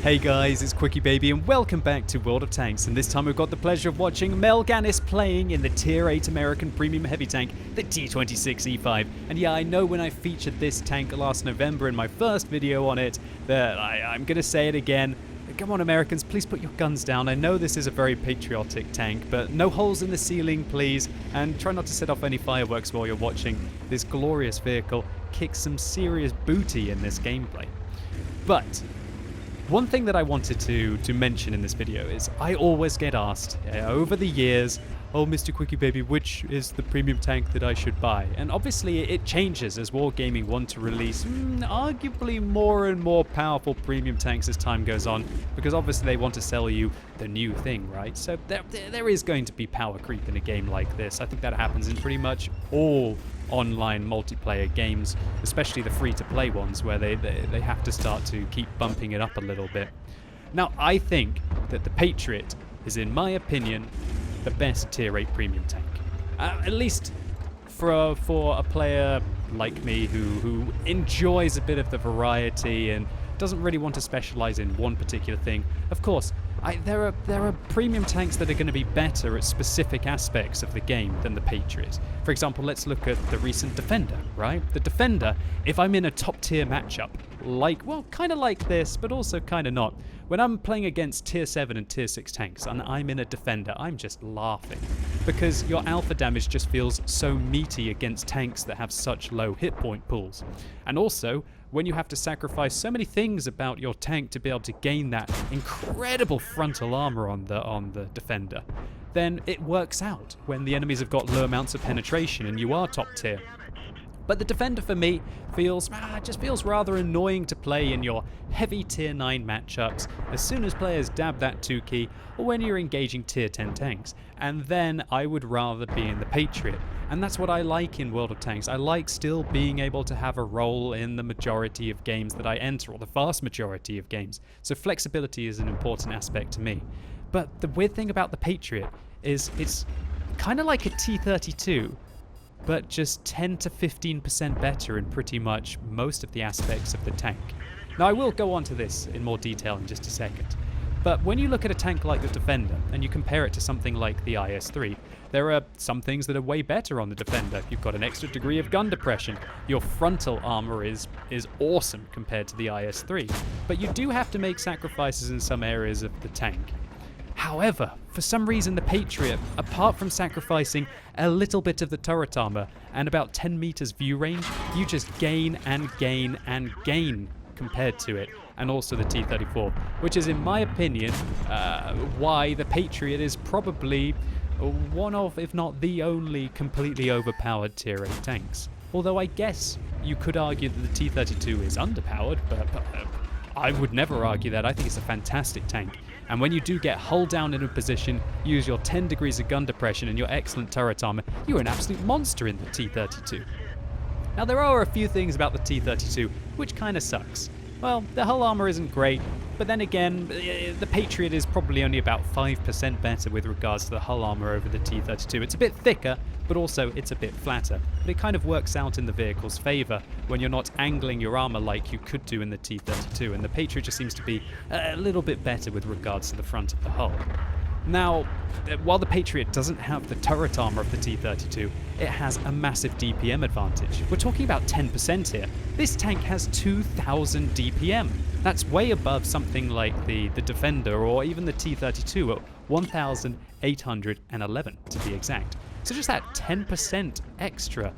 Hey guys, it's QuickyBaby and welcome back to World of Tanks, and this time we've got the pleasure of watching Melghanis playing in the Tier 8 American Premium Heavy Tank, the T26E5. And yeah, I know when I featured this tank last November in my first video on it, that I'm gonna say it again. Come on Americans, please put your guns down. I know this is a very patriotic tank, but no holes in the ceiling please, and try not to set off any fireworks while you're watching this glorious vehicle kick some serious booty in this gameplay. But one thing that I wanted to mention in this video is I always get asked over the years, oh Mr. QuickyBaby, which is the premium tank that I should buy? And obviously it changes as Wargaming want to release arguably more and more powerful premium tanks as time goes on, because obviously they want to sell you the new thing, right? So there is going to be power creep in a game like this. I think that happens in pretty much all online multiplayer games, especially the free-to-play ones where they have to start to keep bumping it up a little bit. Now I think that the Patriot is, in my opinion, the best tier 8 premium tank. At least for a player like me who enjoys a bit of the variety and doesn't really want to specialize in one particular thing. Of course, there are premium tanks that are going to be better at specific aspects of the game than the Patriot. For example, let's look at the recent Defender, right? The Defender, if I'm in a top tier matchup, kind of like this, but also kind of not. When I'm playing against tier 7 and tier 6 tanks and I'm in a Defender, I'm just laughing. Because your alpha damage just feels so meaty against tanks that have such low hit point pools. And also, when you have to sacrifice so many things about your tank to be able to gain that incredible frontal armor on the Defender, then it works out when the enemies have got low amounts of penetration and you are top tier. But the Defender for me just feels rather annoying to play in your heavy tier 9 matchups as soon as players dab that 2 key, or when you're engaging tier 10 tanks. And then I would rather be in the Patriot. And that's what I like in World of Tanks. I like still being able to have a role in the majority of games that I enter, or the vast majority of games. So flexibility is an important aspect to me. But the weird thing about the Patriot is it's kind of like a T32, but just 10 to 15% better in pretty much most of the aspects of the tank. Now I will go on to this in more detail in just a second, but when you look at a tank like the Defender and you compare it to something like the IS-3, there are some things that are way better on the Defender. You've got an extra degree of gun depression, your frontal armor is awesome compared to the IS-3, but you do have to make sacrifices in some areas of the tank. However, for some reason the Patriot, apart from sacrificing a little bit of the turret armor and about 10 meters view range, you just gain and gain and gain compared to it, and also the T-34, which is, in my opinion, why the Patriot is probably one of, if not the only, completely overpowered tier 8 tanks. Although I guess you could argue that the T-32 is underpowered, but I would never argue that. I think it's a fantastic tank. And when you do get hull down in a position, use your 10 degrees of gun depression and your excellent turret armor, you're an absolute monster in the T-32. Now there are a few things about the T-32 which kind of sucks. Well, the hull armor isn't great, but then again, the Patriot is probably only about 5% better with regards to the hull armor over the T-32. It's a bit thicker, but also it's a bit flatter. But it kind of works out in the vehicle's favor when you're not angling your armor like you could do in the T-32, and the Patriot just seems to be a little bit better with regards to the front of the hull. Now, while the Patriot doesn't have the turret armor of the T-32, it has a massive DPM advantage. We're talking about 10% here. This tank has 2,000 DPM. That's way above something like the Defender or even the T-32 at 1,811 to be exact. So just that 10% extra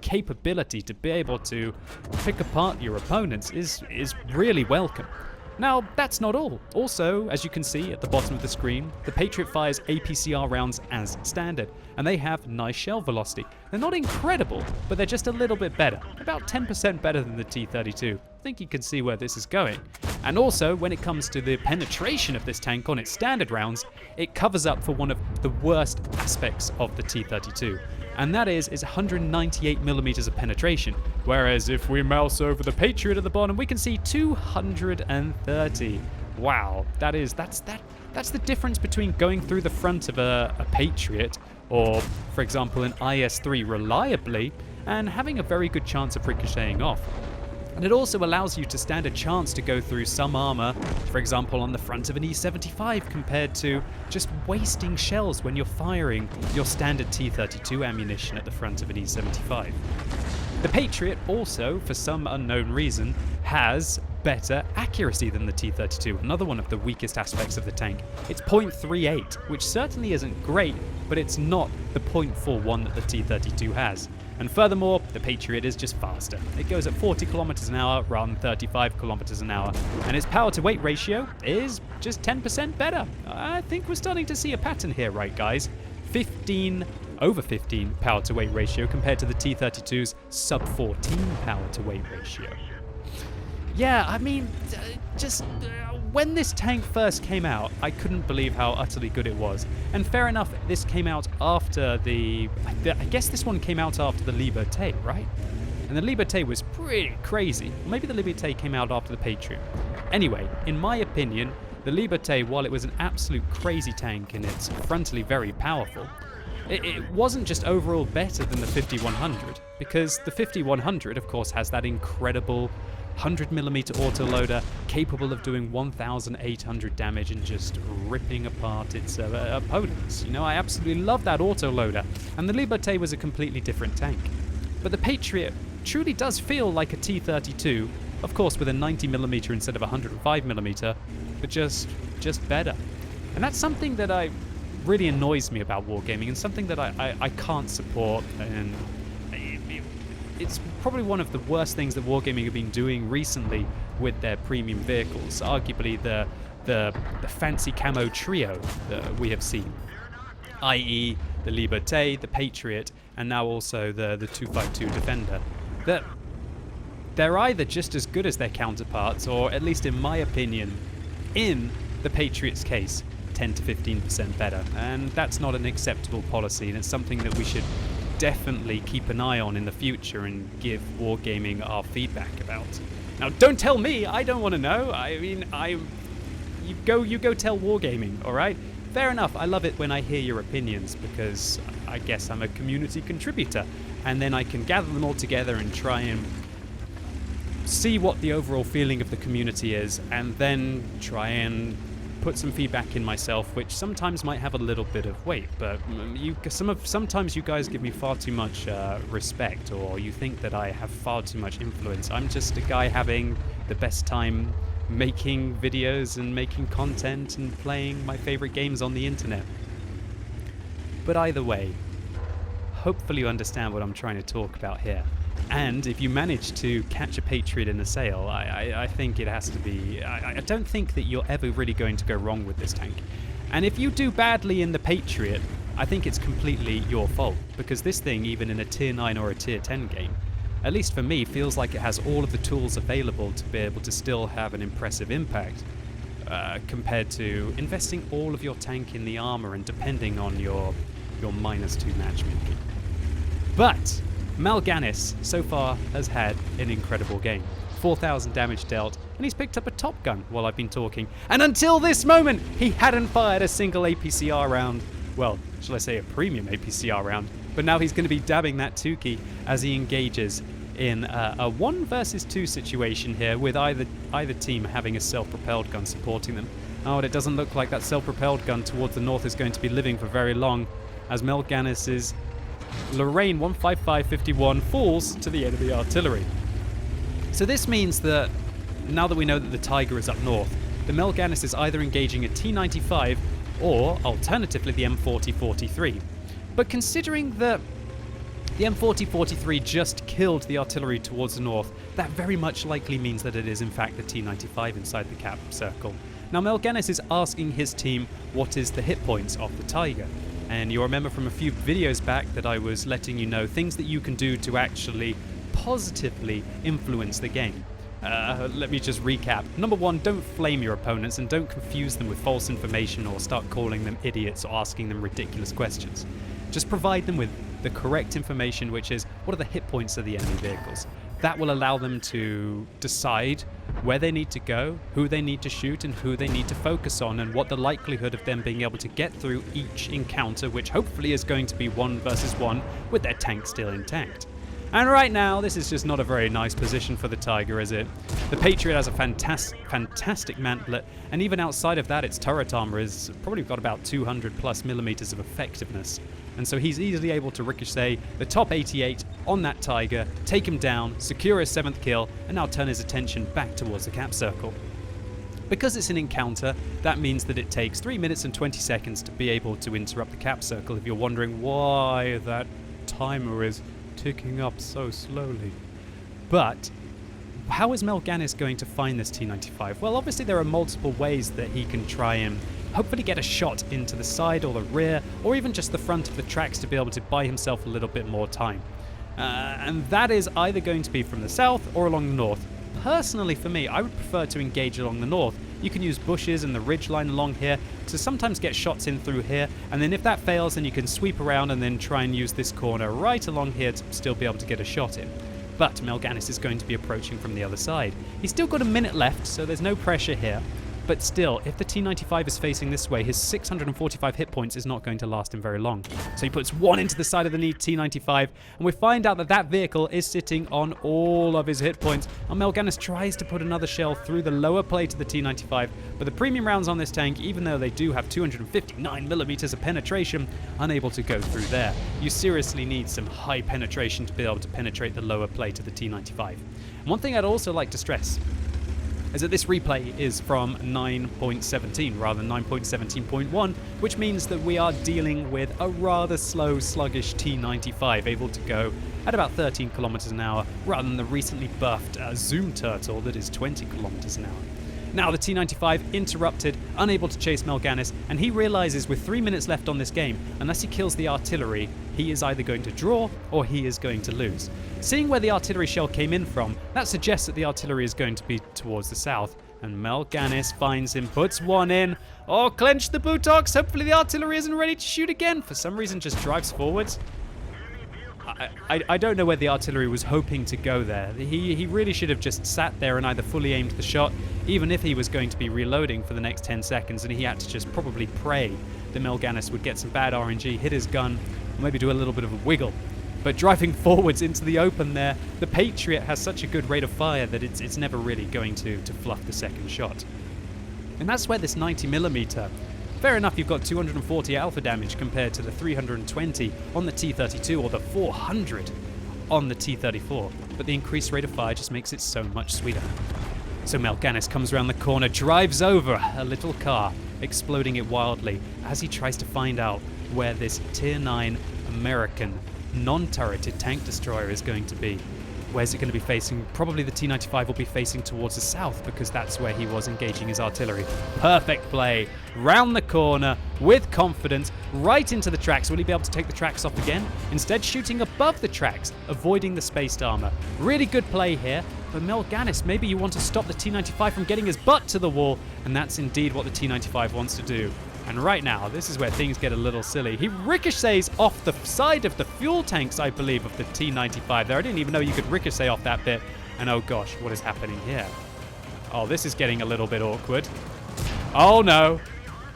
capability to be able to pick apart your opponents is really welcome. Now, that's not all. Also, as you can see at the bottom of the screen, the Patriot fires APCR rounds as standard, and they have nice shell velocity. They're not incredible, but they're just a little bit better. About 10% better than the T-32. I think you can see where this is going. And also, when it comes to the penetration of this tank on its standard rounds, it covers up for one of the worst aspects of the T-32. And that is 198 millimeters of penetration. Whereas if we mouse over the Patriot at the bottom, we can see 230. Wow, that's the difference between going through the front of a Patriot, or for example an IS-3 reliably, and having a very good chance of ricocheting off. And it also allows you to stand a chance to go through some armor, for example on the front of an E75, compared to just wasting shells when you're firing your standard T32 ammunition at the front of an E75. The Patriot also, for some unknown reason, has better accuracy than the T32, another one of the weakest aspects of the tank. It's 0.38, which certainly isn't great, but it's not the 0.41 that the T32 has. And furthermore, the Patriot is just faster. It goes at 40 kilometers an hour rather than 35 kilometers an hour, and its power to weight ratio is just 10% better. I think we're starting to see a pattern here, right guys? Over 15 power to weight ratio compared to the T32's sub 14 power to weight ratio. Yeah, I mean, when this tank first came out, I couldn't believe how utterly good it was. And fair enough, this came out after I guess this one came out after the Liberté, right? And the Liberté was pretty crazy. Maybe the Liberté came out after the Patriot. Anyway, in my opinion, the Liberté, while it was an absolute crazy tank and it's frontally very powerful, it wasn't just overall better than the 5100, because the 5100, of course, has that incredible 100mm autoloader capable of doing 1,800 damage and just ripping apart its opponents. You know, I absolutely love that autoloader, and the Liberté was a completely different tank. But the Patriot truly does feel like a T32, of course with a 90mm instead of a 105mm, but just better. And that's something that really annoys me about wargaming, and something that I can't support, and it's probably one of the worst things that wargaming have been doing recently with their premium vehicles, arguably the fancy camo trio that we have seen, i.e. the Liberté, the Patriot, and now also the 252 Defender. That they're either just as good as their counterparts, or at least in my opinion, in the Patriot's case, 10 to 15% better, and that's not an acceptable policy, and it's something that we should definitely keep an eye on in the future and give wargaming our feedback about. Now, don't tell me, I don't want to know. I mean, you go tell wargaming, all right? Fair enough, I love it when I hear your opinions, because I guess I'm a community contributor, and then I can gather them all together and try and see what the overall feeling of the community is, and then try and put some feedback in myself, which sometimes might have a little bit of weight, but sometimes you guys give me far too much respect, or you think that I have far too much influence. I'm just a guy having the best time making videos and making content and playing my favorite games on the internet. But either way, hopefully you understand what I'm trying to talk about here. And if you manage to catch a Patriot in a sale, I think it has to be... I don't think that you're ever really going to go wrong with this tank. And if you do badly in the Patriot, I think it's completely your fault, because this thing, even in a tier 9 or a tier 10 game, at least for me, feels like it has all of the tools available to be able to still have an impressive impact, compared to investing all of your tank in the armor and depending on your -2 matchmaking. But Melghanis so far has had an incredible game. 4,000 damage dealt, and he's picked up a Top Gun while I've been talking. And until this moment, he hadn't fired a single APCR round. Well, shall I say a premium APCR round? But now he's going to be dabbing that Tukey as he engages in a 1 versus 2 situation here, with either team having a self-propelled gun supporting them. Oh, and it doesn't look like that self-propelled gun towards the north is going to be living for very long, as Melghanis's Lorraine 15551 falls to the enemy artillery. So this means that now that we know that the Tiger is up north, the Melghanis is either engaging a T95 or alternatively the M4043. But considering that the M4043 just killed the artillery towards the north, that very much likely means that it is in fact the T95 inside the cap circle. Now Melghanis is asking his team what is the hit points of the Tiger. And you'll remember from a few videos back that I was letting you know things that you can do to actually positively influence the game. Let me just recap. Number 1, don't flame your opponents and don't confuse them with false information or start calling them idiots or asking them ridiculous questions. Just provide them with the correct information, which is what are the hit points of the enemy vehicles. That will allow them to decide where they need to go, who they need to shoot, and who they need to focus on, and what the likelihood of them being able to get through each encounter, which hopefully is going to be 1 versus 1 with their tank still intact. And right now, this is just not a very nice position for the Tiger, is it? The Patriot has a fantastic mantlet, and even outside of that, its turret armor is probably got about 200 plus millimeters of effectiveness. And so he's easily able to ricochet the top 88 on that Tiger, take him down, secure his 7th kill, and now turn his attention back towards the cap circle. Because it's an encounter, that means that it takes 3 minutes and 20 seconds to be able to interrupt the cap circle, if you're wondering why that timer is ticking up so slowly. But how is Melghanis going to find this T95? Well, obviously there are multiple ways that he can try and hopefully get a shot into the side or the rear, or even just the front of the tracks to be able to buy himself a little bit more time. And that is either going to be from the south or along the north. Personally, for me, I would prefer to engage along the north. You can use bushes and the ridgeline along here to sometimes get shots in through here, and then if that fails, then you can sweep around and then try and use this corner right along here to still be able to get a shot in. But Melghanis is going to be approaching from the other side. He's still got a minute left, so there's no pressure here. But still, if the T95 is facing this way, his 645 hit points is not going to last him very long. So he puts one into the side of the T95, and we find out that that vehicle is sitting on all of his hit points. And Melghanis tries to put another shell through the lower plate of the T95, but the premium rounds on this tank, even though they do have 259 millimeters of penetration, unable to go through there. You seriously need some high penetration to be able to penetrate the lower plate of the T95. And one thing I'd also like to stress is that this replay is from 9.17 rather than 9.17.1, which means that we are dealing with a rather slow, sluggish T95, able to go at about 13 kilometers an hour, rather than the recently buffed Zoom Turtle that is 20 kilometers an hour. Now the T95 interrupted, unable to chase Melghanis, and he realizes with 3 minutes left on this game, unless he kills the artillery, he is either going to draw or he is going to lose. Seeing where the artillery shell came in from, that suggests that the artillery is going to be towards the south, and Melghanis finds him, puts one in. Oh, clench the buttocks, hopefully the artillery isn't ready to shoot again. For some reason just drives forwards. I don't know where the artillery was hoping to go there. He really should have just sat there and either fully aimed the shot, even if he was going to be reloading for the next 10 seconds, and he had to just probably pray that Melghanis would get some bad RNG, hit his gun, or maybe do a little bit of a wiggle. But driving forwards into the open there, the Patriot has such a good rate of fire that it's never really going to fluff the second shot. And that's where this 90mm, fair enough, you've got 240 alpha damage compared to the 320 on the T32 or the 400 on the T34, but the increased rate of fire just makes it so much sweeter. So Melghanis comes around the corner, drives over a little car, exploding it wildly as he tries to find out where this Tier 9 American non-turreted tank destroyer is going to be. Where's it going to be facing? Probably the T95 will be facing towards the south because that's where he was engaging his artillery. Perfect play. Round the corner with confidence, right into the tracks. Will he be able to take the tracks off again? Instead, shooting above the tracks, avoiding the spaced armor. Really good play here. But Melghanis, maybe you want to stop the T95 from getting his butt to the wall, and that's indeed what the T95 wants to do. And right now, this is where things get a little silly. He ricochets off the side of the fuel tanks, I believe, of the T95 there. I didn't even know you could ricochet off that bit. And oh gosh, what is happening here? Oh, this is getting a little bit awkward. Oh no.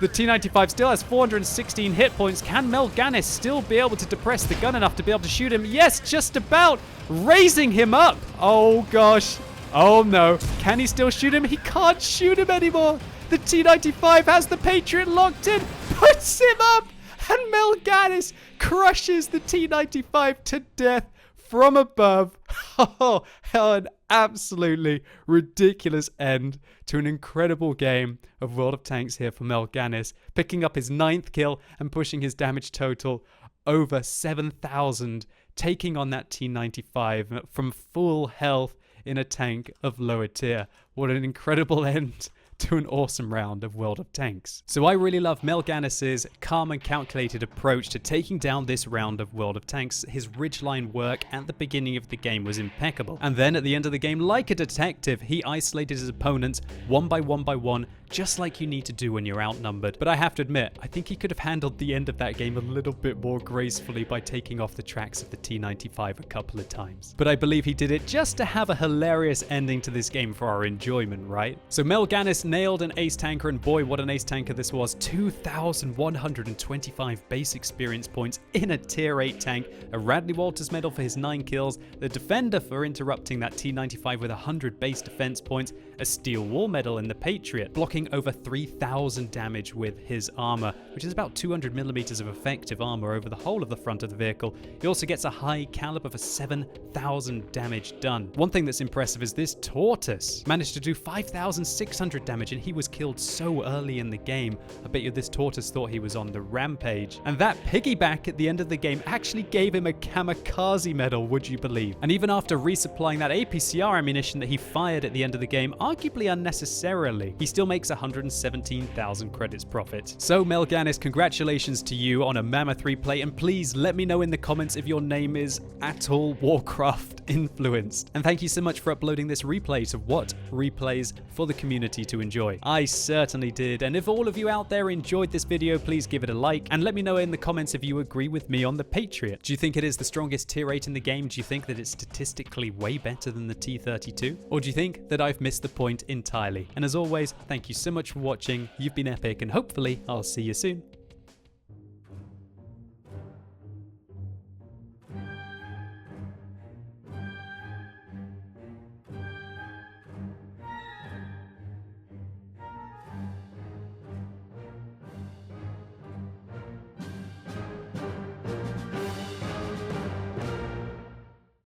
The T95 still has 416 hit points. Can Melghanis still be able to depress the gun enough to be able to shoot him? Yes, just about. Raising him up. Oh gosh. Oh no. Can he still shoot him? He can't shoot him anymore. The T95 has the Patriot locked in, puts him up, and Melghanis crushes the T95 to death from above. Oh, an absolutely ridiculous end to an incredible game of World of Tanks here for Melghanis, picking up his 9th kill and pushing his damage total over 7,000, taking on that T95 from full health in a tank of lower tier. What an incredible end to an awesome round of World of Tanks. So I really love Melghanis's calm and calculated approach to taking down this round of World of Tanks. His ridgeline work at the beginning of the game was impeccable. And then at the end of the game, like a detective, he isolated his opponents one by one, just like you need to do when you're outnumbered. But I have to admit, I think he could have handled the end of that game a little bit more gracefully by taking off the tracks of the T95 a couple of times. But I believe he did it just to have a hilarious ending to this game for our enjoyment, right? So Melghanis nailed an ace tanker, and boy, what an ace tanker this was. 2,125 base experience points in a tier 8 tank, a Radley Walters medal for his 9 kills, the defender for interrupting that T95 with 100 base defense points, a steel wall medal in the Patriot, blocking over 3,000 damage with his armor, which is about 200 millimeters of effective armor over the whole of the front of the vehicle. He also gets a high caliber for 7,000 damage done. One thing that's impressive is this Tortoise managed to do 5,600 damage, and he was killed so early in the game. I bet you this Tortoise thought he was on the rampage. And that Piggyback at the end of the game actually gave him a kamikaze medal, would you believe? And even after resupplying that APCR ammunition that he fired at the end of the game, arguably unnecessarily, he still makes 117,000 credits profit. So Melghanis, congratulations to you on a mammoth replay, and please let me know in the comments if your name is at all Warcraft influenced. And thank you so much for uploading this replay to What Replays for the community to enjoy. I certainly did, and if all of you out there enjoyed this video, please give it a like, and let me know in the comments if you agree with me on the Patriot. Do you think it is the strongest tier 8 in the game? Do you think that it's statistically way better than the T32? Or do you think that I've missed the point entirely? And as always, thank you so much for watching. You've been epic, and hopefully I'll see you soon.